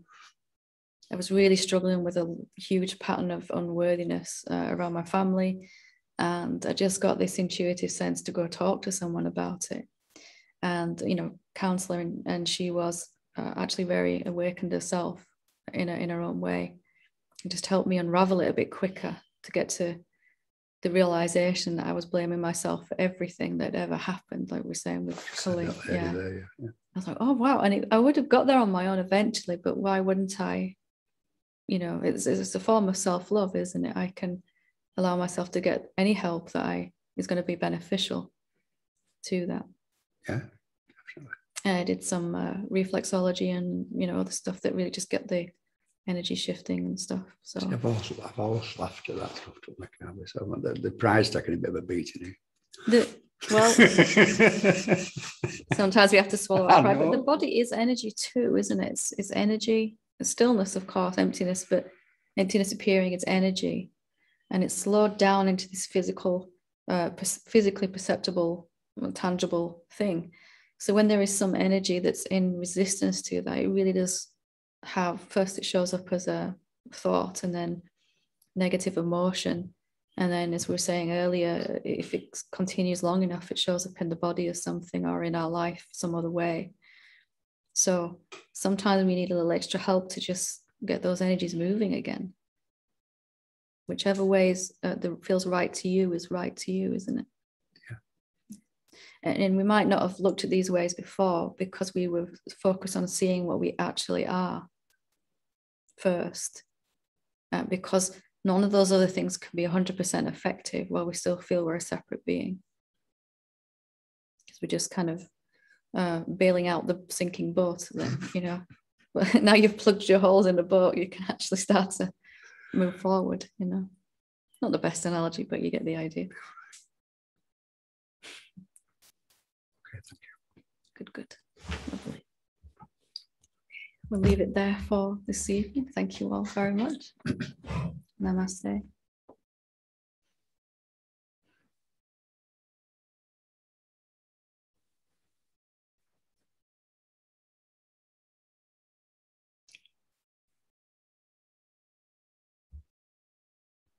I was really struggling with a huge pattern of unworthiness around my family, and I just got this intuitive sense to go talk to someone about it. And, you know, counselor, and she was actually very awakened herself in her own way. It just helped me unravel it a bit quicker to get to the realization that I was blaming myself for everything that ever happened, like we're saying with Cully. Yeah. I was like, oh wow, and I would have got there on my own eventually, but why wouldn't I? You know, it's a form of self-love, isn't it? I can allow myself to get any help that is going to be beneficial to that. Yeah, definitely. And I did some reflexology and, you know, other stuff that really just get the energy shifting and stuff. So I've always laughed at that stuff. So the prize taking a bit of a beating. Well, sometimes we have to swallow our pride, but the body is energy too, isn't it? It's energy, stillness, of course, emptiness, but emptiness appearing, it's energy, and it's slowed down into this physically perceptible, tangible thing. So when there is some energy that's in resistance to that, it really does have, first it shows up as a thought, and then negative emotion, and then, as we were saying earlier, if it continues long enough, it shows up in the body as something, or in our life some other way. So sometimes we need a little extra help to just get those energies moving again. Whichever ways that feels right to you is right to you, isn't it? And we might not have looked at these ways before because we were focused on seeing what we actually are first, because none of those other things can be 100% effective while we still feel we're a separate being, because we're just kind of bailing out the sinking boat then, you know. But now you've plugged your holes in the boat, you can actually start to move forward, you know. Not the best analogy, but you get the idea. Good. Lovely. We'll leave it there for this evening. Thank you all very much. Namaste.